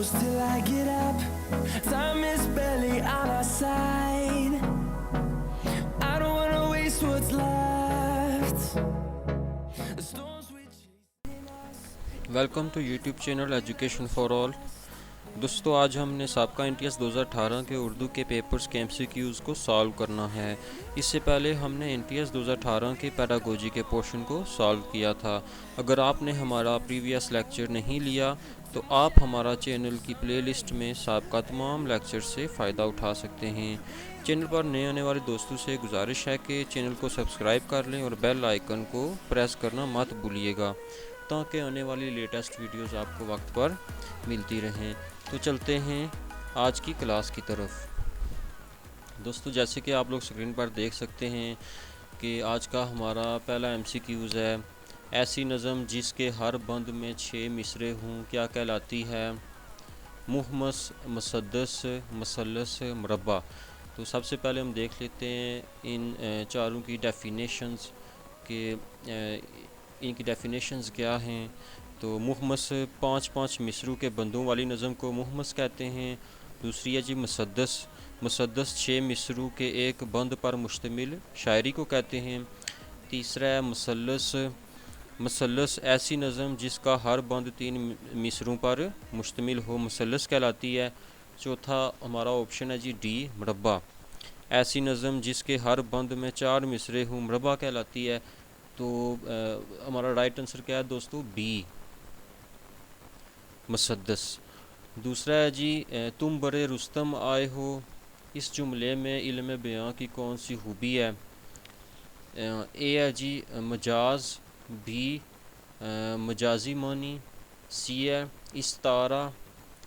close till I get up. Time is barely on our side. I don't wanna waste what's left. The storms we chase. Welcome to YouTube channel education for all. دوستو آج ہم نے سابقہ انٹیاز 2018 کے اردو کے papers کے MCQs کو solve کرنا ہے. اس سے پہلے ہم نے انٹیاز 2018 کے پیڈاگوجی کے پورشن کو سالو کیا تھا. اگر آپ نے ہمارا پریویس لیکچر نہیں لیا تو آپ ہمارا چینل کی پلے لسٹ میں سابقہ تمام لیکچر سے فائدہ اٹھا سکتے ہیں. چینل پر نئے آنے والے دوستوں سے گزارش ہے کہ چینل کو سبسکرائب کر لیں اور بیل آئیکن کو پریس کرنا مت بھولیے گا تاکہ آنے والی لیٹسٹ ویڈیوز آپ کو وقت پر ملتی رہیں. تو چلتے ہیں آج کی کلاس کی طرف. دوستو جیسے کہ آپ لوگ اسکرین پر دیکھ سکتے ہیں کہ آج کا ہمارا پہلا MCQs ہے. ایسی نظم جس کے ہر بند میں 6 مصرے ہوں کیا کہلاتی ہے؟ محمس، مسدس، مثلث، مربع. تو سب سے پہلے ہم دیکھ لیتے ہیں ان چاروں کی ڈیفینیشنز کہ ان کی ڈیفینیشنز کیا ہیں. تو محمس 5 مصروں کے بندوں والی نظم کو محمس کہتے ہیں. دوسری ہے جی مسدس. مسدس 6 مصروں کے ایک بند پر مشتمل شاعری کو کہتے ہیں. تیسرا ہے مثلث. مثلث ایسی نظم جس کا ہر بند 3 مصروں پر مشتمل ہو مثلث کہلاتی ہے. چوتھا ہمارا آپشن ہے جی ڈی مربع. ایسی نظم جس کے ہر بند میں 4 مصرے ہوں مربع کہلاتی ہے. تو ہمارا رائٹ آنسر کیا ہے دوستو؟ بی مسدس. دوسرا ہے جی تم برے رستم آئے ہو. اس جملے میں علم بیاں کی کون سی خوبی ہے؟ اے ہے جی مجاز، بی مجازی معنی، سی ہے استعارہ،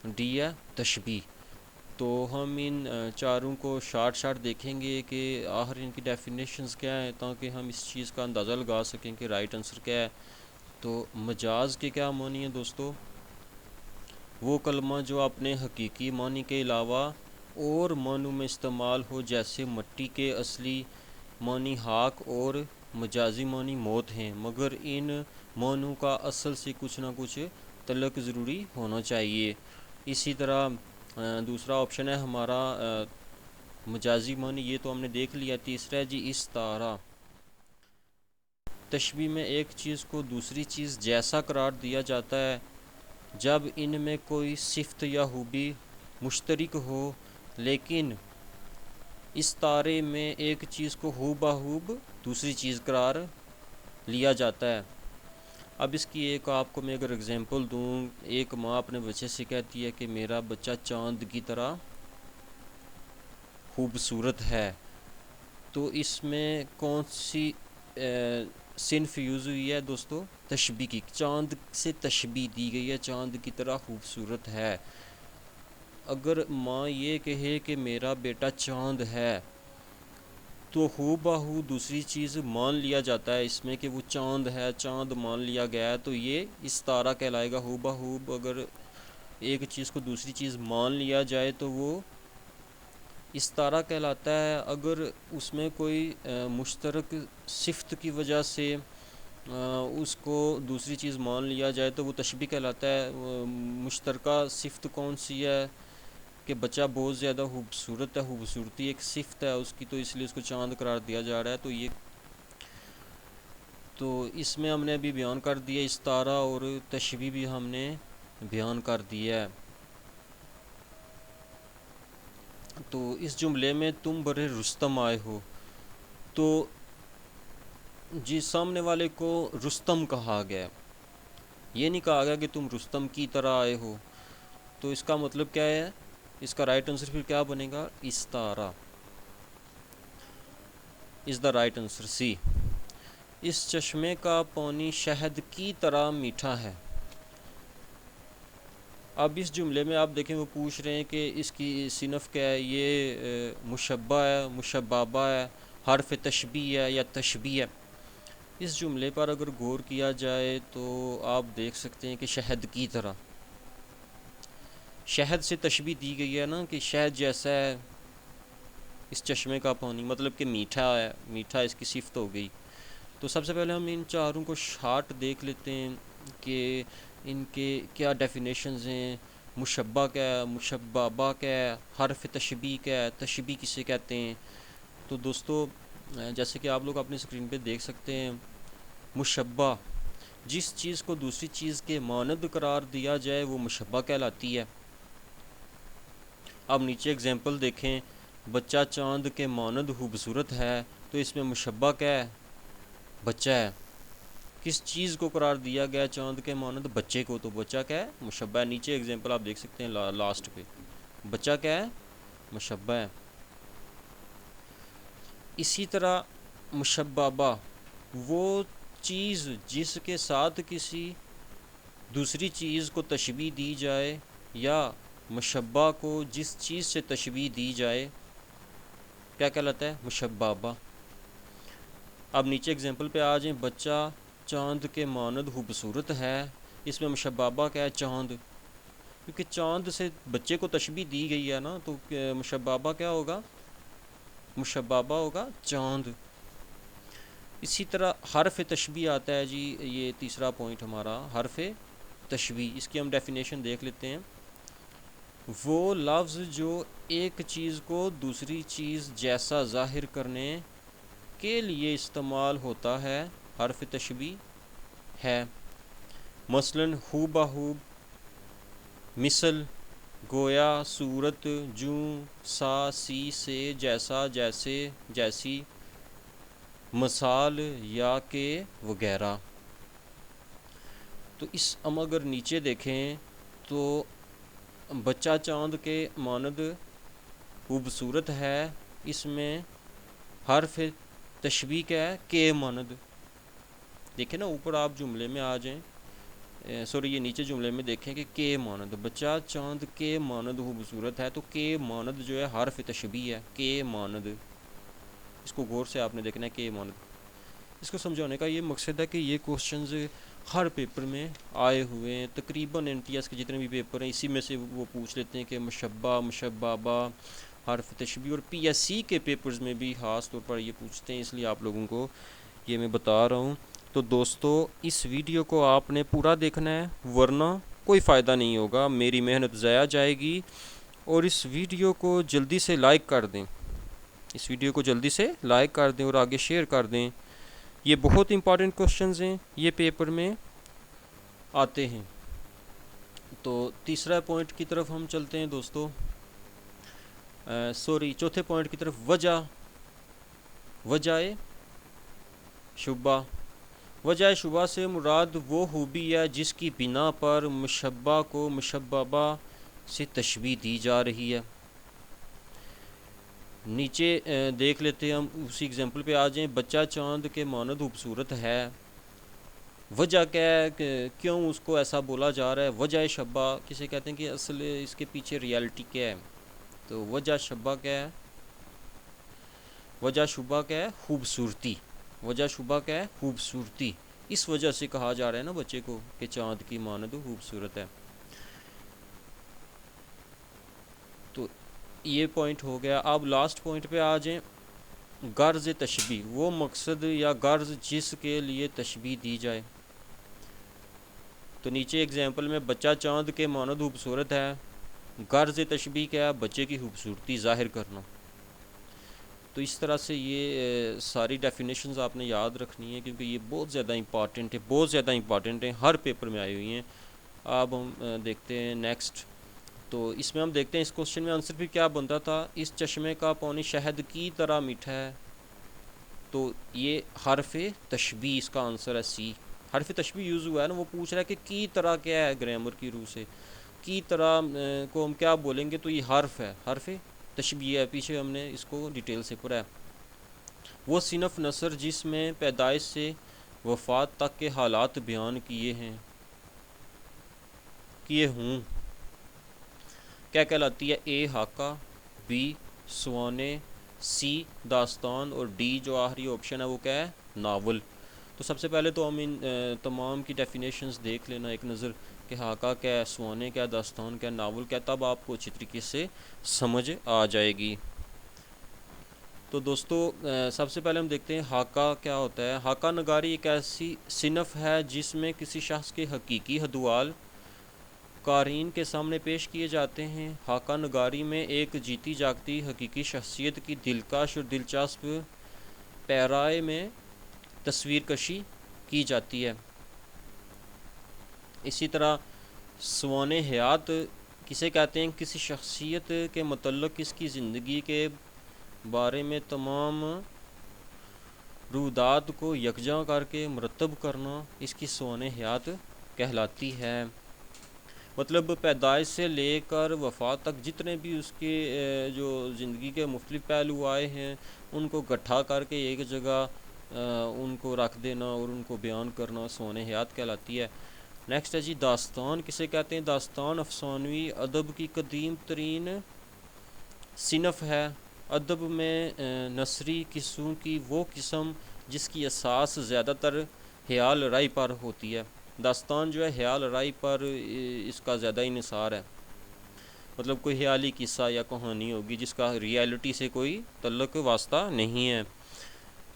ڈی ہے تشبیہ. تو ہم ان چاروں کو شارٹ دیکھیں گے کہ آخر ان کی ڈیفینیشنز کیا ہیں تاکہ ہم اس چیز کا اندازہ لگا سکیں کہ رائٹ آنسر کیا ہے. تو مجاز کے کیا معنی ہیں دوستو؟ وہ کلمہ جو اپنے حقیقی معنی کے علاوہ اور معنوں میں استعمال ہو جیسے مٹی کے اصلی معنی خاک اور مجازی معنی موت ہیں مگر ان معنوں کا اصل سے کچھ نہ کچھ تعلق ضروری ہونا چاہیے. اسی طرح دوسرا آپشن ہے ہمارا مجازی معنی، یہ تو ہم نے دیکھ لیا. تیسرا ہے جی استعارہ. تشبیہ میں ایک چیز کو دوسری چیز جیسا قرار دیا جاتا ہے جب ان میں کوئی صفت یا خوبی مشترک ہو، لیکن استعارے میں ایک چیز کو ہو بہوب دوسری چیز قرار لیا جاتا ہے. اب اس کی ایک آپ کو میں اگر اگزامپل دوں، ایک ماں اپنے بچے سے کہتی ہے کہ میرا بچہ چاند کی طرح خوبصورت ہے. تو اس میں کون سی صنف یوز ہوئی ہے دوستو؟ تشبیہ کی. چاند سے تشبیہ دی گئی ہے، چاند کی طرح خوبصورت ہے. اگر ماں یہ کہے کہ میرا بیٹا چاند ہے تو ہو بہو دوسری چیز مان لیا جاتا ہے اس میں کہ وہ چاند ہے، چاند مان لیا گیا ہے تو یہ استعارہ کہلائے گا. ہو بہو اگر ایک چیز کو دوسری چیز مان لیا جائے تو وہ استعارہ کہلاتا ہے. اگر اس میں کوئی مشترک صفت کی وجہ سے اس کو دوسری چیز مان لیا جائے تو وہ تشبیہ کہلاتا ہے. مشترکہ صفت کون سی ہے کہ بچہ بہت زیادہ خوبصورت ہے، خوبصورتی ایک صفت ہے اس کی تو اس لیے اس کو چاند قرار دیا جا رہا ہے. تو اس میں ہم نے ابھی بیان کر دیا استعارہ اور تشبیہ بھی ہم نے بیان کر دیا ہے. تو اس جملے میں تم برے رستم آئے ہو، تو جی سامنے والے کو رستم کہا گیا، یہ نہیں کہا گیا کہ تم رستم کی طرح آئے ہو. تو اس کا مطلب کیا ہے؟ اس کا رائٹ آنسر پھر کیا بنے گا؟ استعارہ از دا رائٹ آنسر، سی. اس چشمے کا پانی شہد کی طرح میٹھا ہے. اب اس جملے میں آپ دیکھیں وہ پوچھ رہے ہیں کہ اس کی صنف کیا ہے. یہ مشبہ ہے، مشببہ ہے، حرف تشبیہ ہے یا تشبیہ ہے. اس جملے پر اگر غور کیا جائے تو آپ دیکھ سکتے ہیں کہ شہد کی طرح، شہد سے تشبیہ دی گئی ہے نا کہ شہد جیسا ہے اس چشمے کا پانی، مطلب کہ میٹھا ہے، میٹھا اس کی صفت ہو گئی. تو سب سے پہلے ہم ان چاروں کو شارٹ دیکھ لیتے ہیں کہ ان کے کیا ڈیفینیشنز ہیں. مشبہ کیا ہے، مشببہ کیا ہے، حرف تشبیہ کیا ہے، تشبیہ کسے کہتے ہیں؟ تو دوستو جیسے کہ آپ لوگ اپنی اسکرین پہ دیکھ سکتے ہیں، مشبہ جس چیز کو دوسری چیز کے مانند قرار دیا جائے وہ مشبہ کہلاتی ہے۔ اب نیچے اگزامپل دیکھیں، بچہ چاند کے مانند خوبصورت ہے، تو اس میں مشبہ کیا ہے؟ بچہ ہے۔ کس چیز کو قرار دیا گیا چاند کے مانند؟ بچے کو، تو بچہ کیا ہے؟ مشبہ ہے۔ نیچے اگزامپل آپ دیکھ سکتے ہیں لاسٹ پہ، بچہ کیا ہے؟ مشبہ ہے۔ اسی طرح مشببہ وہ چیز جس کے ساتھ کسی دوسری چیز کو تشبیہ دی جائے، یا مشبہ کو جس چیز سے تشبیہ دی جائے، کیا کہلاتا ہے؟ مشببہ۔ اب نیچے اگزامپل پہ آ جائیں، بچہ چاند کے مانند خوبصورت ہے، اس میں مشببہ کیا ہے؟ چاند، کیونکہ چاند سے بچے کو تشبیہ دی گئی ہے نا، تو مشببہ کیا ہوگا؟ مشببہ ہوگا چاند۔ اسی طرح حرف تشبیہ آتا ہے جی، یہ تیسرا پوائنٹ ہمارا، حرف تشبیہ۔ اس کی ہم ڈیفینیشن دیکھ لیتے ہیں۔ وہ لفظ جو ایک چیز کو دوسری چیز جیسا ظاہر کرنے کے لیے استعمال ہوتا ہے، حرف تشبیہ ہے۔ مثلاً ہو بہو، مثل، گویا، صورت، جوں، سا، سی، سے، جیسا، جیسے، جیسی، مثال، یا کہ، وغیرہ۔ تو اس ہم اگر نیچے دیکھیں تو بچہ چاند کے مانند خوبصورت ہے، اس میں حرف تشبیہ کیا ہے؟ کے مانند۔ دیکھیں نا اوپر آپ جملے میں آ جائیں، سوری یہ نیچے جملے میں دیکھیں کہ کے مانند، بچہ چاند کے مانند خوبصورت ہے، تو کے مانند جو ہے حرف تشبیہ ہے، کے مانند۔ اس کو غور سے آپ نے دیکھنا ہے، کے مانند۔ اس کو سمجھانے کا یہ مقصد ہے کہ یہ کوشچنز ہر پیپر میں آئے ہوئے ہیں، تقریباً NTS کے جتنے بھی پیپر ہیں اسی میں سے وہ پوچھ لیتے ہیں کہ مشبہ، مشببہ، حرف تشبیہ، اور PSC کے پیپرز میں بھی خاص طور پر یہ پوچھتے ہیں، اس لیے آپ لوگوں کو یہ میں بتا رہا ہوں۔ تو دوستو اس ویڈیو کو آپ نے پورا دیکھنا ہے، ورنہ کوئی فائدہ نہیں ہوگا، میری محنت ضائع جائے گی۔ اور اس ویڈیو کو جلدی سے لائک کر دیں، اس ویڈیو کو جلدی سے لائک کر دیں اور آگے شیئر کر دیں۔ یہ بہت امپورٹنٹ کوشچنز ہیں، یہ پیپر میں آتے ہیں۔ تو تیسرا پوائنٹ کی طرف ہم چلتے ہیں دوستو، چوتھے پوائنٹ کی طرف، وجہ شبہ۔ وجہ شبہ سے مراد وہ خوبی ہے جس کی بنا پر مشبہ کو مشببہ سے تشبیہ دی جا رہی ہے۔ نیچے دیکھ لیتے ہیں ہم، اسی ایگزامپل پہ آ جائیں، بچہ چاند کے مانند خوبصورت ہے، وجہ کیا ہے کہ کیوں اس کو ایسا بولا جا رہا ہے؟ وجہ شبہ کسے کہتے ہیں کہ اصل اس کے پیچھے ریالٹی کیا ہے؟ تو وجہ شبہ کیا ہے؟ وجہ شبہ کیا ہے؟ خوبصورتی۔ وجہ شبہ کیا ہے؟ خوبصورتی۔ اس وجہ سے کہا جا رہا ہے نا بچے کو کہ چاند کی مانند خوبصورت ہے۔ تو یہ پوائنٹ ہو گیا۔ اب لاسٹ پوائنٹ پہ آ جائیں، غرض تشبیہ، وہ مقصد یا غرض جس کے لیے تشبیہ دی جائے۔ تو نیچے اگزامپل میں بچہ چاند کے مانند خوبصورت ہے، غرض تشبیہ کیا ہے؟ بچے کی خوبصورتی ظاہر کرنا۔ تو اس طرح سے یہ ساری ڈیفینیشنز آپ نے یاد رکھنی ہے، کیونکہ یہ بہت زیادہ امپارٹنٹ ہیں، ہر پیپر میں آئی ہوئی ہیں۔ اب ہم دیکھتے ہیں نیکسٹ۔ تو اس میں ہم دیکھتے ہیں اس کوشچن میں آنسر بھی کیا بنتا تھا، اس چشمے کا پانی شہد کی طرح میٹھا ہے۔ تو یہ حرف تشبیہ اس کا آنسر ہے سی۔ حرف تشبیہ یوز ہوا ہے نا، وہ پوچھ رہا ہے کہ کی طرح کیا ہے گرامر کی روح سے، کی طرح کو ہم کیا بولیں گے؟ تو یہ حرف ہے، حرف تشبیہ ہے، پیچھے ہم نے اس کو ڈیٹیل سے پڑھا ہے۔ وہ صنف نثر جس میں پیدائش سے وفات تک کے حالات بیان کیے ہوں، کیا کہلاتی ہے؟ اے خاکہ، بی سوانے، سی داستان، اور ڈی جو آخری آپشن ہے وہ کیا ہے؟ ناول۔ تو سب سے پہلے تو ہم ان تمام کی ڈیفینیشنز دیکھ لینا ایک نظر، کہ خاکہ کیا ہے، سوانے کیا ہے، داستان کیا ہے، ناول کیا ہے، تب آپ کو اچھی طریقے سے سمجھ آ جائے گی۔ تو دوستو سب سے پہلے ہم دیکھتے ہیں خاکہ کیا ہوتا ہے۔ خاکہ نگاری ایک ایسی صنف ہے جس میں کسی شخص کے حقیقی حدوال قارئین کے سامنے پیش کیے جاتے ہیں۔ خاکہ نگاری میں ایک جیتی جاگتی حقیقی شخصیت کی دلکش اور دلچسپ پیرائے میں تصویر کشی کی جاتی ہے۔ اسی طرح سوانح حیات کسے کہتے ہیں؟ کسی شخصیت کے متعلق اس کی زندگی کے بارے میں تمام رودات کو یکجا کر کے مرتب کرنا اس کی سوانح حیات کہلاتی ہے۔ مطلب پیدائش سے لے کر وفات تک جتنے بھی اس کے جو زندگی کے مختلف پہلو آئے ہیں ان کو گٹھا کر کے ایک جگہ ان کو رکھ دینا اور ان کو بیان کرنا سوانح حیات کہلاتی ہے۔ نیکسٹ ہے جی داستان کسے کہتے ہیں؟ داستان افسانوی ادب کی قدیم ترین صنف ہے۔ ادب میں نثری قصوں کی وہ قسم جس کی اساس زیادہ تر خیال رائی پر ہوتی ہے۔ داستان جو ہے خیال رائی پر اس کا زیادہ انحصار ہے، مطلب کوئی خیالی قصہ یا کہانی ہوگی جس کا ریئلٹی سے کوئی تعلق واسطہ نہیں ہے۔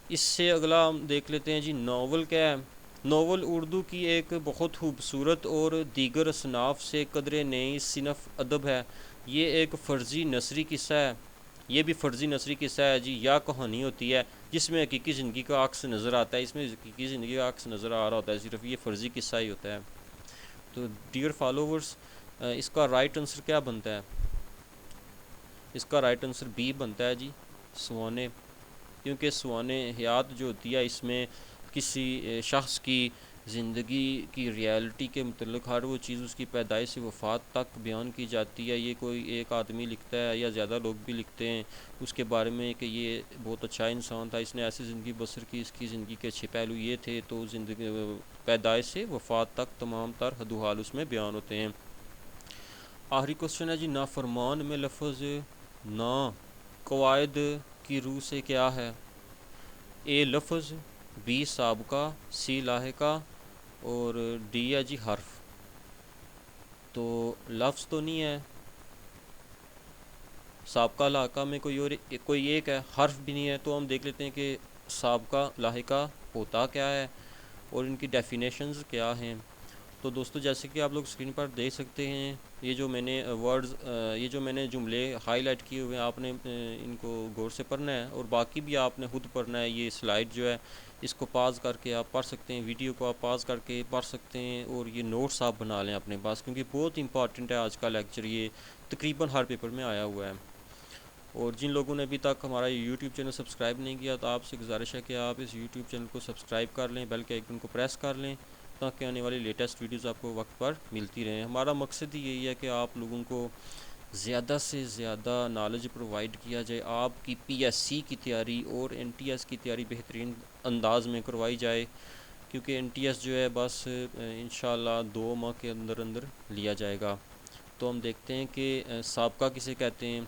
اس سے اگلا ہم دیکھ لیتے ہیں جی ناول کیا ہے۔ ناول اردو کی ایک بہت خوبصورت اور دیگر اصناف سے قدرے نئی صنف ادب ہے۔ یہ ایک فرضی نثری قصہ ہے، یہ بھی فرضی نثری قصہ ہے جی یا کہانی ہوتی ہے جس میں حقیقی زندگی کا عکس نظر آتا ہے۔ اس میں حقیقی زندگی کا عکس نظر آ رہا ہوتا ہے، صرف یہ فرضی قصہ ہی ہوتا ہے۔ تو ڈیئر فالوورز اس کا رائٹ آنسر کیا بنتا ہے؟ اس کا رائٹ آنسر بی بنتا ہے جی سوانح، کیونکہ سوانح حیات جو ہوتی ہے اس میں کسی شخص کی زندگی کی ریئلٹی کے متعلق ہر وہ چیز اس کی پیدائش سے وفات تک بیان کی جاتی ہے۔ یہ کوئی ایک آدمی لکھتا ہے یا زیادہ لوگ بھی لکھتے ہیں اس کے بارے میں کہ یہ بہت اچھا انسان تھا، اس نے ایسی زندگی بسر کی، اس کی زندگی کے اچھے پہلو یہ تھے، تو زندگی پیدائش سے وفات تک تمام تر حد و حال اس میں بیان ہوتے ہیں۔ آخری کوسچن ہے جی نافرمان میں لفظ نا قواعد کی روح سے کیا ہے؟ اے لفظ، بی سابقہ، سی لاحقہ اور ڈی ہے جی حرف۔ تو لفظ تو نہیں ہے، سابقہ لاحقہ میں کوئی ایک ہے، حرف بھی نہیں ہے، تو ہم دیکھ لیتے ہیں کہ سابقہ لاحقہ ہوتا کیا ہے اور ان کی ڈیفینیشنز کیا ہیں۔ تو دوستو جیسے کہ آپ لوگ اسکرین پر دیکھ سکتے ہیں یہ جو میں نے یہ جو میں نے جملے ہائی لائٹ کیے ہوئے ہیں آپ نے ان کو غور سے پڑھنا ہے اور باقی بھی آپ نے خود پڑھنا ہے۔ یہ سلائڈ جو ہے اس کو پاز کر کے آپ پڑھ سکتے ہیں، ویڈیو کو آپ پاز کر کے پڑھ سکتے ہیں اور یہ نوٹس آپ بنا لیں اپنے پاس، کیونکہ بہت امپورٹنٹ ہے آج کا لیکچر، یہ تقریباً ہر پیپر میں آیا ہوا ہے۔ اور جن لوگوں نے ابھی تک ہمارا یوٹیوب چینل سبسکرائب نہیں کیا تو آپ سے گزارش ہے کہ آپ اس یوٹیوب چینل کو سبسکرائب کر لیں، بیل کے آئیکن کو پریس کر لیں تاکہ آنے والی لیٹسٹ ویڈیوز آپ کو وقت پر ملتی رہیں۔ ہمارا مقصد ہی یہی ہے کہ آپ لوگوں کو زیادہ سے زیادہ نالج پرووائڈ کیا جائے، آپ کی پی ایس سی کی تیاری اور این ٹی ایس کی تیاری بہترین انداز میں کروائی جائے، کیونکہ این ٹی ایس جو ہے بس انشاءاللہ 2 ماہ کے اندر لیا جائے گا۔ تو ہم دیکھتے ہیں کہ سابقہ کسے کہتے ہیں؟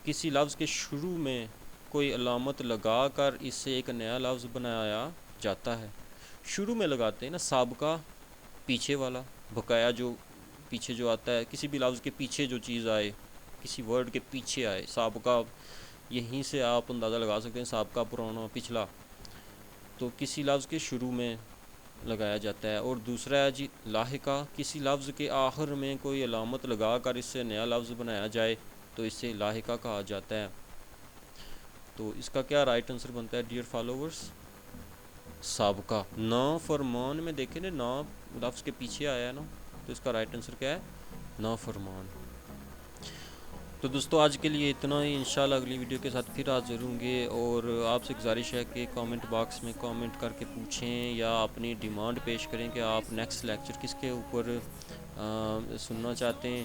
کسی لفظ کے شروع میں کوئی علامت لگا کر اس سے ایک نیا لفظ بنایا جاتا ہے۔ شروع میں لگاتے ہیں نا سابقہ، پیچھے والا بقایا جو پیچھے جو آتا ہے، کسی بھی لفظ کے پیچھے جو چیز آئے، کسی ورڈ کے پیچھے آئے، سابقہ یہیں سے آپ اندازہ لگا سکتے ہیں سابقہ پرانا پچھلا، تو کسی لفظ کے شروع میں لگایا جاتا ہے۔ اور دوسرا ہے جی لاحقہ، کسی لفظ کے آخر میں کوئی علامت لگا کر اس سے نیا لفظ بنایا جائے تو اس سے لاحقہ کہا جاتا ہے۔ تو اس کا کیا رائٹ آنسر بنتا ہے ڈیئر فالوورز؟ سابقہ۔ نا فرمان میں دیکھیں نا، نا لفظ کے پیچھے آیا ہے نا، تو اس کا رائٹ آنسر کیا ہے؟ نا فرمان۔ تو دوستو آج کے لیے اتنا ہی، انشاءاللہ اگلی ویڈیو کے ساتھ پھر حاضر ہوں گے، اور آپ سے گزارش ہے کہ کامنٹ باکس میں کامنٹ کر کے پوچھیں یا اپنی ڈیمانڈ پیش کریں کہ آپ نیکسٹ لیکچر کس کے اوپر سننا چاہتے ہیں۔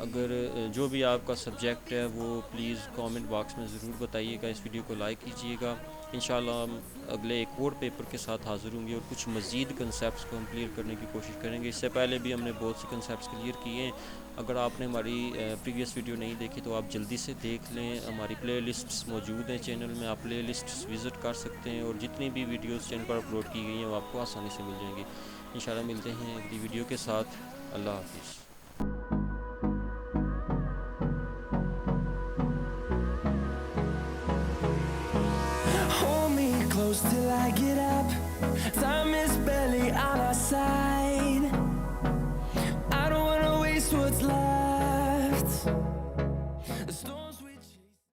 اگر جو بھی آپ کا سبجیکٹ ہے وہ پلیز کامنٹ باکس میں ضرور بتائیے گا، اس ویڈیو کو لائک کیجیے گا۔ انشاءاللہ ہم اگلے ایک اور پیپر کے ساتھ حاضر ہوں گے اور کچھ مزید کنسیپٹس کو ہم کلیئر کرنے کی کوشش کریں گے۔ اس سے پہلے بھی ہم نے بہت سی کنسیپٹس کلیئر کیے ہیں، اگر آپ نے ہماری پریویس ویڈیو نہیں دیکھی تو آپ جلدی سے دیکھ لیں۔ ہماری پلے لسٹس موجود ہیں چینل میں، آپ پلے لسٹس وزٹ کر سکتے ہیں اور جتنی بھی ویڈیوز چینل پر اپلوڈ کی گئی ہیں وہ آپ کو آسانی سے مل جائیں گی۔ انشاءاللہ ملتے ہیں اگلی ویڈیو کے ساتھ۔ اللہ حافظ۔ Hold me close till I get up. Time is barely on our side. I don't wanna wait waste what's left.